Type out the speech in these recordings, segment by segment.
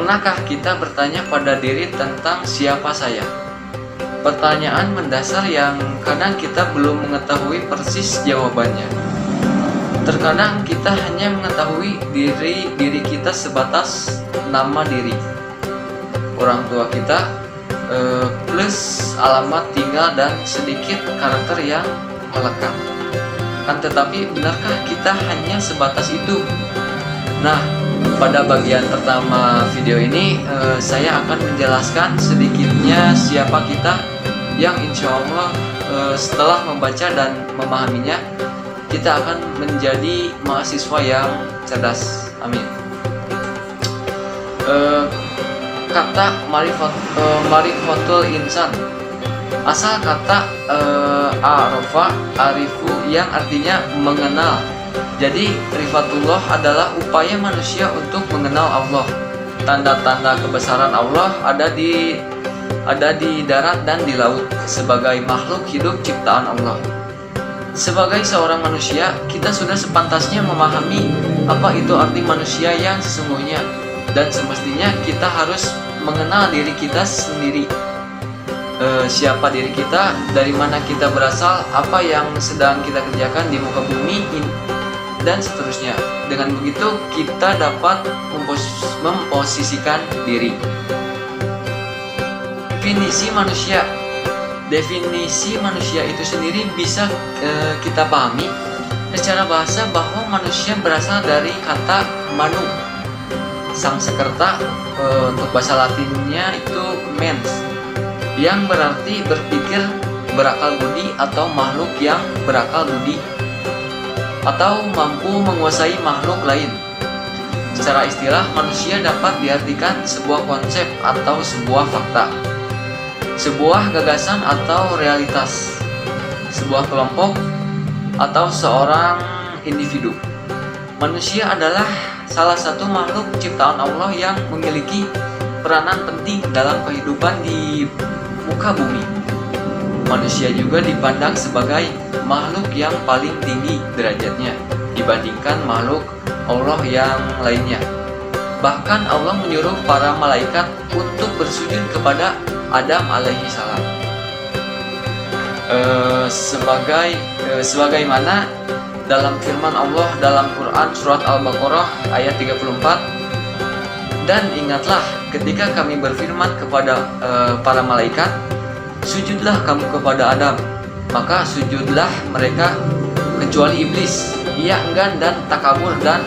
Pernahkah kita bertanya pada diri tentang siapa saya? Pertanyaan mendasar yang kadang kita belum mengetahui persis jawabannya. Terkadang kita hanya mengetahui diri kita sebatas nama diri, orang tua kita, plus alamat tinggal dan sedikit karakter yang melekat. Kan tetapi benarkah kita hanya sebatas itu? Nah, pada bagian pertama video ini saya akan menjelaskan sedikitnya siapa kita yang insya Allah setelah membaca dan memahaminya kita akan menjadi mahasiswa yang cerdas. Amin. Kata marifatul insan, asal kata arafa arifu yang artinya mengenal. Jadi rifatullah adalah upaya manusia untuk mengenal Allah. Tanda-tanda kebesaran Allah ada di darat dan di laut sebagai makhluk hidup ciptaan Allah. Sebagai seorang manusia, kita sudah sepantasnya memahami apa itu arti manusia yang sesungguhnya, dan semestinya kita harus mengenal diri kita sendiri. Siapa diri kita, dari mana kita berasal, apa yang sedang kita kerjakan di muka bumi ini, dan seterusnya. Dengan begitu kita dapat memposisikan diri. Definisi manusia itu sendiri bisa kita pahami secara bahasa bahwa manusia berasal dari kata manu. Sangsekerta untuk bahasa Latinnya itu mens, yang berarti berpikir, berakal budi, atau makhluk yang berakal budi, atau mampu menguasai makhluk lain. Secara istilah, manusia dapat diartikan sebuah konsep atau sebuah fakta, sebuah gagasan atau realitas, sebuah kelompok, atau seorang individu. Manusia adalah salah satu makhluk ciptaan Allah yang memiliki peranan penting dalam kehidupan di muka bumi. Manusia juga dipandang sebagai makhluk yang paling tinggi derajatnya dibandingkan makhluk Allah yang lainnya. Bahkan Allah menyuruh para malaikat untuk bersujud kepada Adam alaihi salam. Sebagaimana dalam firman Allah dalam Quran surat Al-Baqarah ayat 34, dan ingatlah ketika kami berfirman kepada para malaikat, sujudlah kamu kepada Adam, maka sujudlah mereka kecuali iblis. Ia enggan dan takabur, dan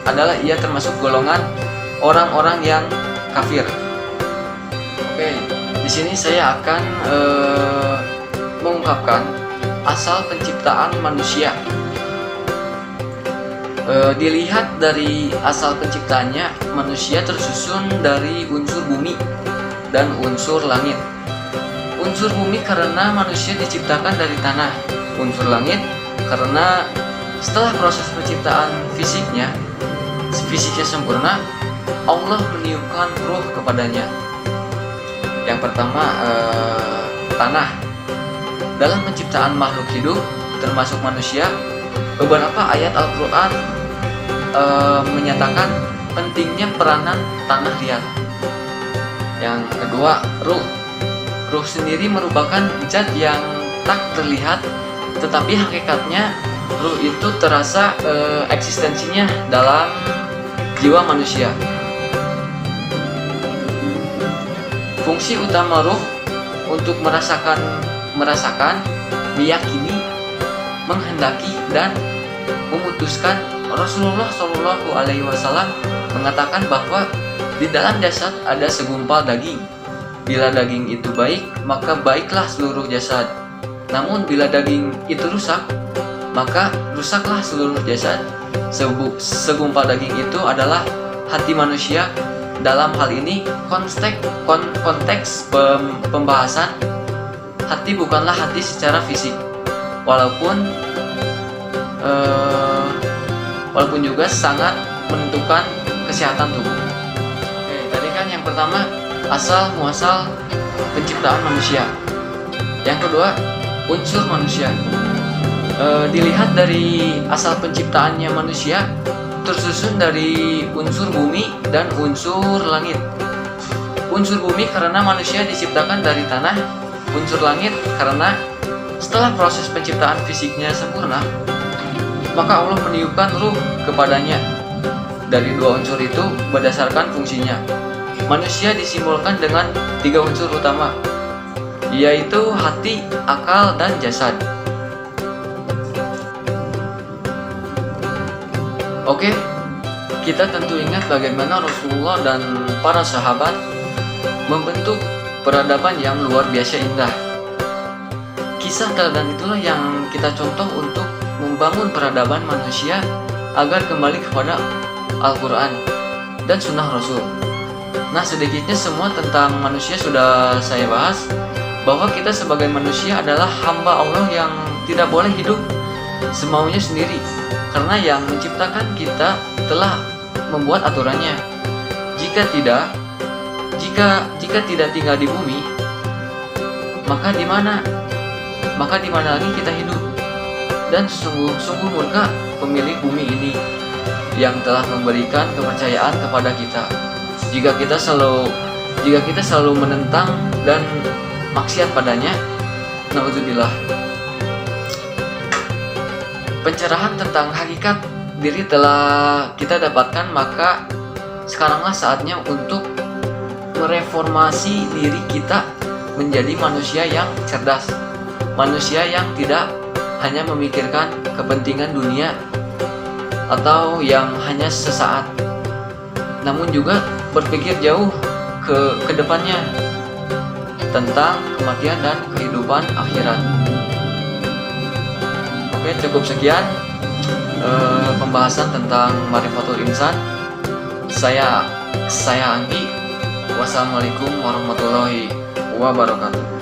adalah ia termasuk golongan orang-orang yang kafir. Oke, di sini saya akan mengungkapkan asal penciptaan manusia. Dilihat dari asal penciptanya, manusia tersusun dari unsur bumi dan unsur langit. Unsur bumi karena manusia diciptakan dari tanah. Unsur langit karena setelah proses penciptaan fisiknya sempurna, Allah meniupkan ruh kepadanya. Yang pertama, tanah. Dalam penciptaan makhluk hidup termasuk manusia, beberapa ayat Al-Quran menyatakan pentingnya peranan tanah liat. Yang kedua, ruh. Ruh sendiri merupakan zat yang tak terlihat, tetapi hakikatnya ruh itu terasa eksistensinya dalam jiwa manusia. Fungsi utama ruh untuk merasakan, meyakini, menghendaki, dan memutuskan. Rasulullah Shallallahu Alaihi Wasallam mengatakan bahwa di dalam jasad ada segumpal daging. Bila daging itu baik, maka baiklah seluruh jasad. Namun bila daging itu rusak, maka rusaklah seluruh jasad. Segumpal daging itu adalah hati manusia. Dalam hal ini konteks pembahasan, hati bukanlah hati secara fisik, walaupun juga sangat menentukan kesehatan tubuh. Oke, tadi kan yang pertama asal muasal penciptaan manusia. Yang kedua, unsur manusia. Dilihat dari asal penciptaannya manusia, tersusun dari unsur bumi dan unsur langit. Unsur bumi karena manusia diciptakan dari tanah, unsur langit karena setelah proses penciptaan fisiknya sempurna, maka Allah meniupkan ruh kepadanya. Dari dua unsur itu berdasarkan fungsinya. Manusia disimbolkan dengan 3 unsur utama, yaitu hati, akal, dan jasad. Oke, kita tentu ingat bagaimana Rasulullah dan para sahabat membentuk peradaban yang luar biasa indah. Kisah teladan itulah yang kita contoh untuk membangun peradaban manusia agar kembali kepada Al-Quran dan Sunnah Rasul. Nah, sedikitnya semua tentang manusia sudah saya bahas, bahwa kita sebagai manusia adalah hamba Allah yang tidak boleh hidup semaunya sendiri, karena yang menciptakan kita telah membuat aturannya. Jika tidak tinggal di bumi, maka di mana lagi kita hidup? Dan sungguh murka pemilik bumi ini yang telah memberikan kepercayaan kepada kita. Jika kita selalu menentang dan maksiat padanya, naudzubillah. Pencerahan tentang hakikat diri telah kita dapatkan, maka sekaranglah saatnya untuk mereformasi diri kita menjadi manusia yang cerdas, manusia yang tidak hanya memikirkan kepentingan dunia atau yang hanya sesaat, namun juga berpikir jauh ke depannya tentang kematian dan kehidupan akhirat. Oke, cukup sekian pembahasan tentang Ma'rifatul Insan. Saya Anggi. Wassalamualaikum warahmatullahi wabarakatuh.